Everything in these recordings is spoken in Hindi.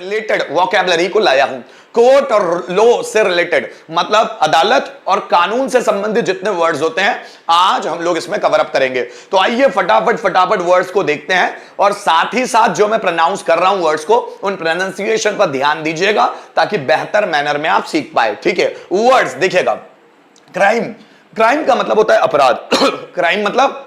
रिलेटेड वोकैबुलरी को लाया हूं। कोर्ट और लॉ से रिलेटेड मतलब अदालत और कानून से संबंधित जितने वर्ड्स होते हैं आज हम लोग इसमें कवर अप करेंगे। तो आइए फटाफट वर्ड्स को देखते हैं और साथ ही साथ जो मैं प्रोनाउंस कर रहा हूं वर्ड्स को उन प्रोनाउंसिएशन पर ध्यान दीजिएगा ताकि बेहतर मैनर में आप सीख पाए। ठीक है, वर्ड्स देखिएगा। क्राइम, क्राइम का मतलब होता है अपराध। क्राइम मतलब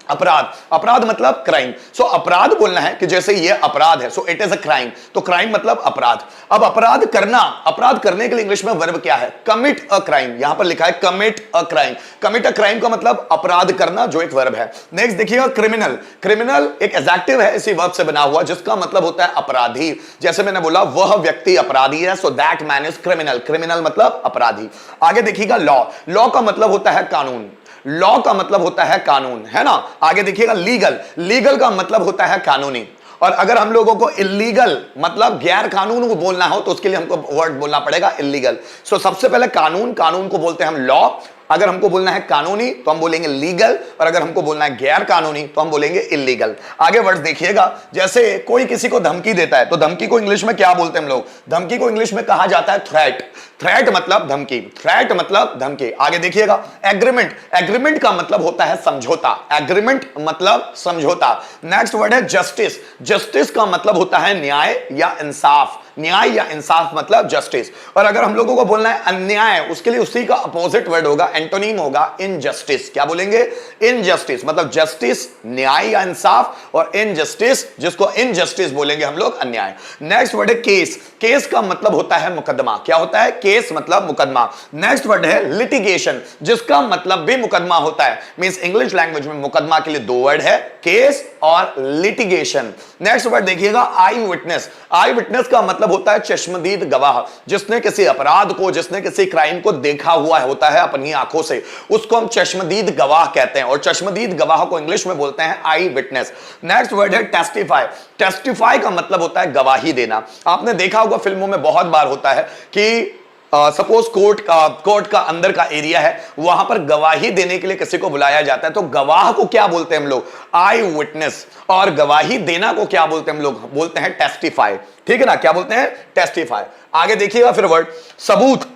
अपराध, अपराध मतलब क्राइम। सो अपराध बोलना है कि जैसे ये अपराध है, so it is a crime, तो क्राइम मतलब अपराध। अब अपराध करना, अपराध करने के लिए इंग्लिश में वर्ब क्या है? Commit a crime. यहां पर लिखा है commit a crime. Commit a crime का मतलब अपराध करना, जो एक वर्ब है। नेक्स्ट देखिएगा क्रिमिनल। क्रिमिनल एक एडजेक्टिव है इसी वर्ब से बना हुआ जिसका मतलब होता है अपराधी। जैसे मैंने बोला वह व्यक्ति अपराधी है, so that man is criminal. Criminal मतलब अपराधी। आगे देखिएगा लॉ। लॉ का मतलब होता है कानून। लॉ का मतलब होता है कानून, है ना। आगे देखिएगा लीगल। लीगल का मतलब होता है कानूनी। और अगर हम लोगों को इलीगल मतलब गैर कानून को बोलना हो तो उसके लिए हमको वर्ड बोलना पड़ेगा इलीगल। सो सबसे पहले कानून, कानून को बोलते हैं हम लॉ। अगर हमको बोलना है कानूनी तो हम बोलेंगे लीगल, और अगर हमको बोलना है गैर कानूनी तो हम बोलेंगे इलीगल। आगे वर्ड्स देखिएगा। जैसे कोई किसी को धमकी देता है तो धमकी को इंग्लिश में क्या बोलते हैं हम लोग? धमकी को इंग्लिश में कहा जाता है थ्रेट। थ्रेट मतलब धमकी, थ्रेट मतलब धमकी। आगे देखिएगा एग्रीमेंट। एग्रीमेंट का मतलब होता है समझौता। एग्रीमेंट मतलब समझौता। नेक्स्ट वर्ड है जस्टिस। जस्टिस का मतलब होता है न्याय या इंसाफ। न्याय या इंसाफ मतलब जस्टिस। और अगर हम लोगों को बोलना है अन्याय, उसके लिए उसी का अपोजिट वर्ड होगा, एंटोनिम होगा इनजस्टिस। क्या बोलेंगे? इनजस्टिस। मतलब जस्टिस न्याय या इंसाफ, और इनजस्टिस जिसको इनजस्टिस बोलेंगे हम लोग अन्याय। नेक्स्ट वर्ड है केस। केस का मतलब होता है मुकदमा। क्या होता है? केस मतलब मुकदमा। नेक्स्ट वर्ड है लिटिगेशन, जिसका मतलब भी मुकदमा होता है। मींस इंग्लिश लैंग्वेज में मुकदमा के लिए दो वर्ड है, केस और लिटिगेशन। नेक्स्ट वर्ड देखिएगा आई विटनेस। आई विटनेस का मतलब होता है चश्मदीद गवाह। जिसने किसी अपराध को, जिसने किसी क्राइम को देखा हुआ होता है अपनी आंखों से, उसको हम चश्मदीद गवाह कहते हैं। और चश्मदीद गवाह को इंग्लिश में बोलते हैं आई विटनेस। नेक्स्ट वर्ड है टेस्टिफाई। टेस्टिफाई का मतलब होता है गवाही देना। आपने देखा होगा फिल्मों में बहुत बार होता है कि सपोज कोर्ट का अंदर का एरिया है, वहां पर गवाही देने के लिए किसी को बुलाया जाता है, तो गवाह को क्या बोलते हैं हम लोग? आई विटनेस। और गवाही देना को क्या बोलते हैं हम लोग? बोलते हैं टेस्टिफाई। ठीक है ना, क्या बोलते हैं? टेस्टिफाई। आगे देखिएगा फिर वर्ड सबूत।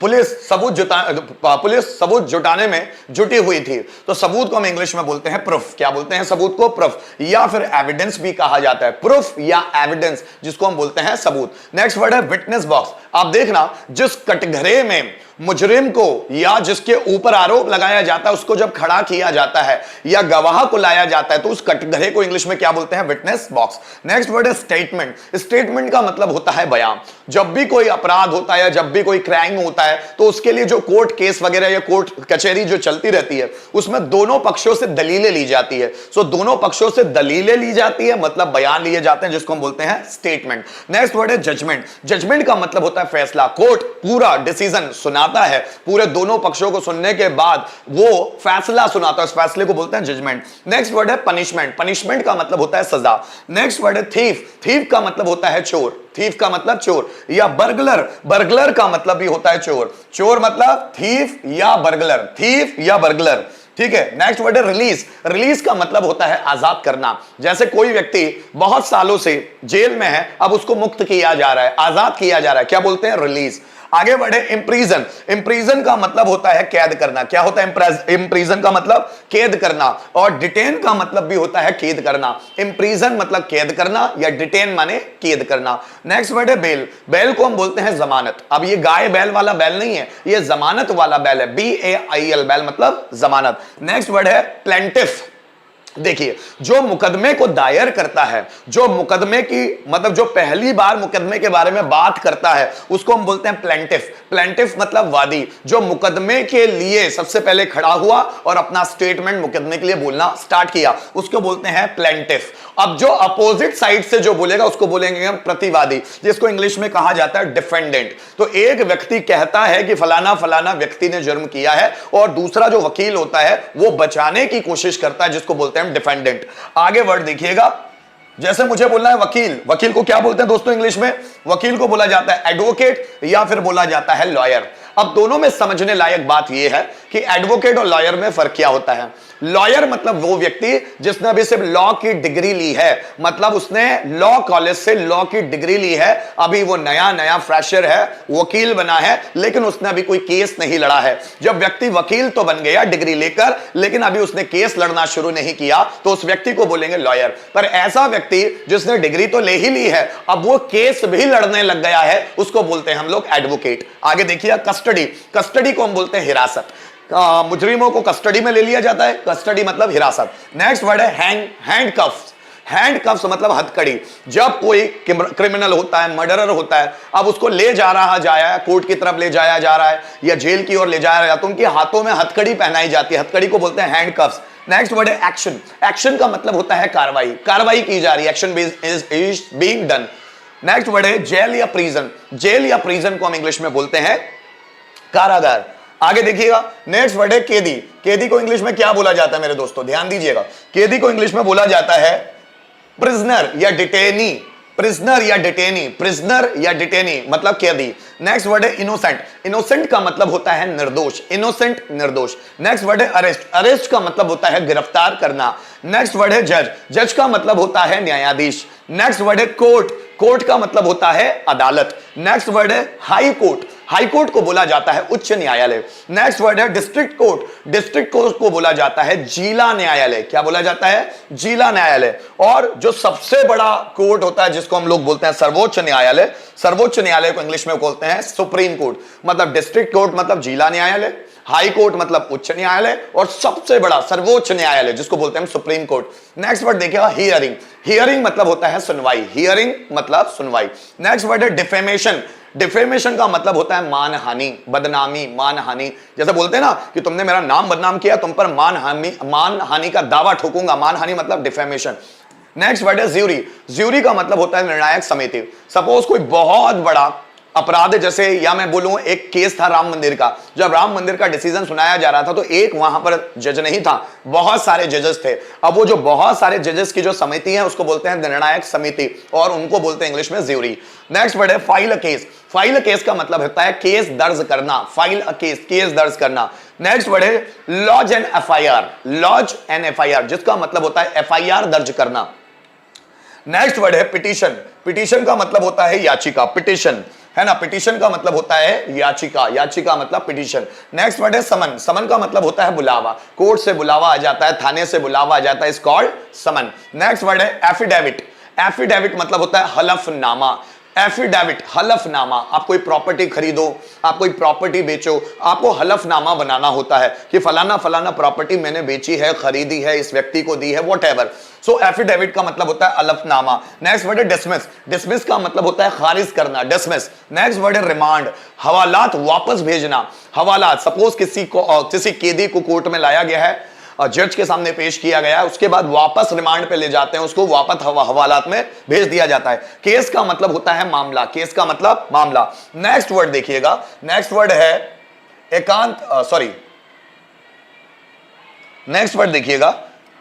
पुलिस सबूत जुटाने में जुटी हुई थी, तो सबूत को हम इंग्लिश में बोलते हैं प्रूफ। क्या बोलते हैं सबूत को? प्रूफ, या फिर एविडेंस भी कहा जाता है। प्रूफ या एविडेंस जिसको हम बोलते हैं सबूत। नेक्स्ट वर्ड है विटनेस बॉक्स। आप देखना जिस कटघरे में मुजरिम को या जिसके ऊपर आरोप लगाया जाता है उसको जब खड़ा किया जाता है या गवाह को लाया जाता है तो उस कटघरे को इंग्लिश में क्या बोलते हैं? Witness box. नेक्स्ट वर्ड है स्टेटमेंट। स्टेटमेंट का मतलब होता है बयान। जब भी कोई अपराध होता है या जब भी कोई क्राइम होता है तो उसके लिए जो कोर्ट केस वगैरह या कोर्ट कचहरी जो चलती रहती है उसमें दोनों पक्षों से दलीलें ली जाती है। सो दोनों पक्षों से दलीलें ली जाती है मतलब बयान लिए जाते हैं, जिसको हम बोलते हैं स्टेटमेंट। नेक्स्ट वर्ड है जजमेंट। जजमेंट का मतलब होता है फैसला। कोर्ट पूरा डिसीजन सुनाता है, पूरे दोनों पक्षों को सुनने के बाद वो फैसला सुनाता है, उस फैसले को बोलते हैं जजमेंट। नेक्स्ट वर्ड है पनिशमेंट। पनिशमेंट का मतलब होता है सजा। नेक्स्ट वर्ड है थीफ। थीफ का मतलब होता है चोर। थीफ का मतलब चोर, या बर्गलर। बर्गलर का मतलब भी होता है चोर। चोर मतलब थीफ या बर्गलर। थीफ या बर्गलर। ठीक है। नेक्स्ट वर्ड है रिलीज। रिलीज का मतलब होता है आजाद करना। जैसे कोई व्यक्ति बहुत सालों से जेल में है, अब उसको मुक्त किया जा रहा है, आजाद किया जा रहा है, क्या बोलते हैं? रिलीज। आगे बढ़े इम्प्रीजन। इम्प्रीजन का मतलब होता है कैद करना। क्या होता है इम्प्रीजन का मतलब? कैद करना। और डिटेन का मतलब भी होता है कैद करना। इम्प्रीजन मतलब कैद करना या डिटेन माने कैद करना। नेक्स्ट वर्ड है बेल। बेल को हम बोलते हैं जमानत। अब ये गाय बैल वाला बैल नहीं है, ये जमानत वाला बैल है। BAIL बैल मतलब जमानत। नेक्स्ट वर्ड है प्लेंटिफ। देखिए जो मुकदमे को दायर करता है, जो मुकदमे की मतलब जो पहली बार मुकदमे के बारे में बात करता है उसको हम बोलते हैं प्लेंटिफ। प्लेंटिफ मतलब वादी, जो मुकदमे के लिए सबसे पहले खड़ा हुआ और अपना स्टेटमेंट मुकदमे के लिए बोलना स्टार्ट किया उसको बोलते हैं प्लेंटिफ। अब जो अपोजिट साइड से जो बोलेगा उसको बोलेंगे हम प्रतिवादी, जिसको इंग्लिश में कहा जाता है डिफेंडेंट। तो एक व्यक्ति कहता है कि फलाना फलाना व्यक्ति ने जुर्म किया है और दूसरा जो वकील होता है वो बचाने की कोशिश करता है, जिसको बोलते हैं डिफेंडेंट। आगे वर्ड देखिएगा। जैसे मुझे बोलना है वकील, वकील को क्या बोलते हैं दोस्तों इंग्लिश में? वकील को बोला जाता है एडवोकेट या फिर बोला जाता है लॉयर। अब दोनों में समझने लायक बात यह है कि एडवोकेट और लॉयर में फर्क क्या होता है। लॉयर मतलब वो व्यक्ति जिसने अभी सिर्फ लॉ की डिग्री ली है, मतलब उसने लॉ कॉलेज से लॉ की डिग्री ली है, अभी वो नया नया फ्रेशर है, वकील बना है, लेकिन उसने अभी कोई केस नहीं लड़ा है। जब व्यक्ति वकील तो बन गया डिग्री लेकर, लेकिन अभी उसने केस लड़ना शुरू नहीं किया, तो उस व्यक्ति को बोलेंगे लॉयर। पर ऐसा व्यक्ति जिसने डिग्री तो ले ही ली है, अब वो केस भी लड़ने लग गया है, उसको बोलते हैं हम लोग एडवोकेट। आगे देखिए कस्टडी, कस्टडी को हम बोलते हैं हिरासत। मुजरिमों को कस्टडी में ले लिया जाता है, कस्टडी मतलब हिरासत। नेक्स्ट वर्ड है हैंडकफ्स। हैंडकफ्स मतलब हथकड़ी। जब कोई क्रिमिनल होता है, मर्डरर होता है, अब उसको ले जाया कोर्ट की तरफ ले जाया जा रहा है या जेल की ओर ले जाया जाता है, तो उनके हाथों में हथकड़ी पहनाई जाती है, हथकड़ी को बोलते हैं हैंडकफ्स। नेक्स्ट वर्ड है एक्शन। एक्शन का मतलब होता है कार्रवाई, कार्रवाई की जा रही है, action is being done. Next word है जेल या प्रिजन। जेल या प्रिजन को हम इंग्लिश में बोलते हैं कारागार। आगे देखिएगा नेक्स्ट वर्ड है केदी। केदी को इंग्लिश में क्या बोला जाता है मेरे दोस्तों, ध्यान दीजिएगा। केदी को इंग्लिश में बोला जाता है प्रिजनर या डिटेनी। प्रिजनर या डिटेनी, प्रिजनर या डिटेनी मतलब कैदी। नेक्स्ट वर्ड है इनोसेंट। इनोसेंट का मतलब होता है निर्दोष, इनोसेंट निर्दोष। नेक्स्ट वर्ड है अरेस्ट। अरेस्ट का मतलब होता है गिरफ्तार करना। नेक्स्ट वर्ड है जज। जज का मतलब होता है न्यायाधीश। नेक्स्ट वर्ड है कोर्ट। कोर्ट का मतलब होता है अदालत। नेक्स्ट वर्ड है हाई कोर्ट। हाई कोर्ट को बोला जाता है उच्च न्यायालय। नेक्स्ट वर्ड है डिस्ट्रिक्ट कोर्ट। डिस्ट्रिक्ट कोर्ट को बोला जाता है जिला न्यायालय। क्या बोला जाता है, जिला न्यायालय। और जो सबसे बड़ा कोर्ट होता है जिसको हम लोग बोलते हैं सर्वोच्च न्यायालय, सर्वोच्च न्यायालय को इंग्लिश में बोलते हैं सुप्रीम कोर्ट। मतलब डिस्ट्रिक्ट कोर्ट मतलब जिला न्यायालय, हाई कोर्ट मतलब उच्च न्यायालय, और सबसे बड़ा सर्वोच्च न्यायालय जिसको बोलते हैं सुप्रीम कोर्ट। नेक्स्ट वर्ड देखिएगा हियरिंग। हियरिंग मतलब होता है सुनवाई, हियरिंग मतलब सुनवाई। नेक्स्ट वर्ड है डिफेमेशन। डिफेमेशन का मतलब होता है मानहानि, बदनामी, मानहानि। जैसे बोलते हैं ना कि तुमने मेरा नाम बदनाम किया, तुम पर मानहानि का दावा ठोकूंगा, मानहानि मतलब डिफेमेशन। नेक्स्ट वर्ड है ज्यूरी। ज्यूरी का मतलब होता है निर्णायक समिति। सपोज कोई बहुत बड़ा अपराध, जैसे या मैं बोलूं एक केस था राम मंदिर का, जब राम मंदिर का डिसीजन सुनाया जा रहा था तो एक वहां पर जज नहीं था, बहुत सारे जजेस थे। अब वो जो बहुत सारे जजेस की जो समिति है उसको बोलते हैं निर्णायक समिति, और उनको बोलते हैं इंग्लिश में ज्यूरी। नेक्स्ट वर्ड है file a case. File a case का मतलब होता है केस दर्ज करना, फाइल अ केस, केस दर्ज करना। नेक्स्ट वर्ड है lodge an FIR. Lodge an FIR जिसका मतलब होता है एफआईआर दर्ज करना। नेक्स्ट वर्ड है पिटीशन। पिटीशन का मतलब होता है याचिका, पिटीशन है ना, पिटीशन का मतलब होता है याचिका, याचिका मतलब पिटीशन। नेक्स्ट वर्ड है समन। समन का मतलब होता है बुलावा, कोर्ट से बुलावा आ जाता है, थाने से बुलावा आ जाता है, is called summon. Next word है एफिडेविट। एफिडेविट मतलब होता है हलफनामा। एफिडेविट हलफनामा, आप कोई प्रॉपर्टी खरीदो, आप कोई प्रॉपर्टी बेचो, आपको हलफनामा बनाना होता है कि फलाना फलाना प्रॉपर्टी मैंने बेची है, खरीदी है, इस व्यक्ति को दी है, व्हाटएवर। सो एफिडेविट का मतलब होता है हलफनामा। नेक्स्ट वर्ड है डिसमिस। डिसमिस का मतलब होता है खारिज करना, डिसमिस। नेक्स्ट वर्ड है रिमांड। हवालात वापस भेजना, हवालात। सपोज किसी कैदी को कोर्ट में लाया गया है, जज के सामने पेश किया गया है, उसके बाद वापस रिमांड पे ले जाते हैं, उसको वापस हवालात में भेज दिया जाता है। केस का मतलब होता है मामला, केस का मतलब मामला। नेक्स्ट वर्ड देखिएगा, नेक्स्ट वर्ड है नेक्स्ट वर्ड देखिएगा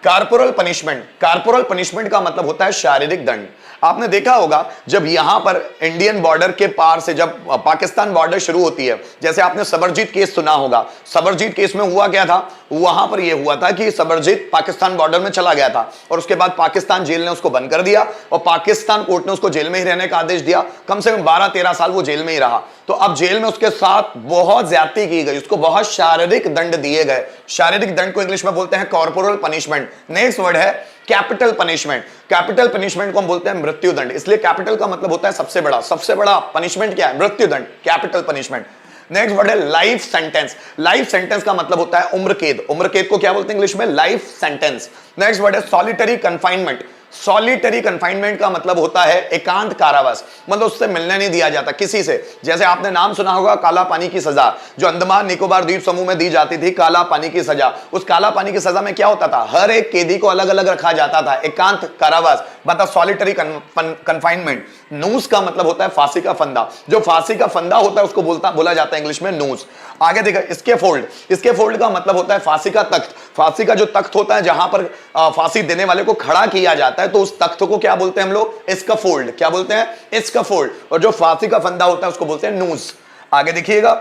कारपोरल पनिशमेंट। कारपोरल पनिशमेंट का मतलब होता है शारीरिक दंड। आपने देखा होगा जब यहां पर इंडियन बॉर्डर के पार से जब पाकिस्तान बॉर्डर शुरू होती है, जैसे आपने सबरजीत केस सुना होगा, सबरजीत केस में हुआ क्या था, वहां पर यह हुआ था कि सबरजीत पाकिस्तान बॉर्डर में चला गया था और उसके बाद पाकिस्तान जेल ने उसको बंद कर दिया और पाकिस्तान कोर्ट ने उसको जेल में ही रहने का आदेश दिया। कम से कम 12-13 साल वो जेल में ही रहा। तो अब जेल में उसके साथ बहुत ज्यादती की गई, उसको बहुत शारीरिक दंड दिए गए। शारीरिक दंड को इंग्लिश में बोलते हैं कॉर्पोरल पनिशमेंट। नेक्स्ट वर्ड है कैपिटल पनिशमेंट। कैपिटल पनिशमेंट को हम बोलते हैं मृत्यु दंड, इसलिए कैपिटल का मतलब होता है सबसे बड़ा। सबसे बड़ा पनिशमेंट क्या है, मृत्यु दंड, कैपिटल पनिशमेंट। नेक्स्ट वर्ड है लाइफ सेंटेंस। लाइफ सेंटेंस का मतलब होता है उम्र कैद। उम्र कैद को क्या बोलते हैं इंग्लिश में, लाइफ सेंटेंस। नेक्स्ट वर्ड है सॉलिटरी कन्फाइनमेंट। सॉलिटरी कन्फाइनमेंट का मतलब होता है एकांत कारावास, मतलब उससे मिलने नहीं दिया जाता किसी से। जैसे आपने नाम सुना होगा काला पानी की सजा, जो अंडमान निकोबार द्वीप समूह में दी जाती थी, काला पानी की सजा। उस काला पानी की सजा में क्या होता था, हर एक कैदी को अलग अलग रखा जाता था, एकांत कारावास, मतलब सॉलिटरी कन्फाइनमेंट। नूस का मतलब होता है फांसी का फंदा। जो फांसी का फंदा होता है उसको बोला जाता है इंग्लिश में नूस। आगे देखा स्कैफोल्ड। स्कैफोल्ड का मतलब होता है फांसी का तख्त। फांसी का जो तख्त होता है जहां पर फांसी देने वाले को खड़ा किया जाता है, तो उस तख्त को क्या बोलते हैं हम लोग, स्कैफोल्ड। क्या बोलते हैं, स्कैफोल्ड। और जो फांसी का फंदा होता है उसको बोलते हैं नूस। आगे देखिएगा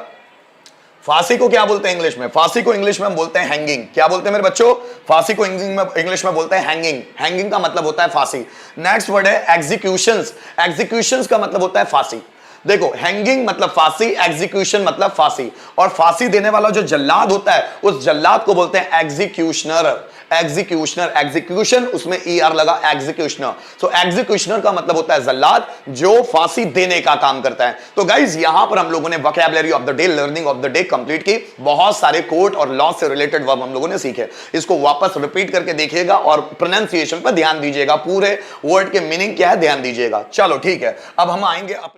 फांसी को क्या बोलते हैं इंग्लिश में? फांसी को इंग्लिश में हम बोलते हैं हैंगिंग। क्या बोलते हैं मेरे बच्चों? फांसी को इंग्लिश में बोलते हैं हैंगिंग। हैंगिंग का मतलब होता है फांसी। नेक्स्ट वर्ड है एग्जीक्यूशंस। एग्जीक्यूशंस का मतलब होता है फांसी। देखो, हैंगिंग मतलब फांसी, एग्जीक्यूशन मतलब फांसी, और फांसी देने वाला जो जल्लाद होता है उस जल्लाद को बोलते हैं एग्जीक्यूशनर। एग्जीक्यूशनर, एग्जीक्यूशन उसमें ER लगा, एग्जीक्यूशनर। सो एग्जीक्यूशनर का मतलब होता है जल्लाद जो फांसी देने का काम करता है। तो गाइज यहां पर हम लोगों ने vocabulary of the day, learning of the day complete की। बहुत सारे कोर्ट और लॉ से रिलेटेड वर्ब हम लोगों ने सीखे। इसको वापस रिपीट करके देखिएगा और प्रोनाउंसिएशन पर ध्यान दीजिएगा। पूरे वर्ड के मीनिंग क्या है ध्यान दीजिएगा। चलो ठीक है, अब हम आएंगे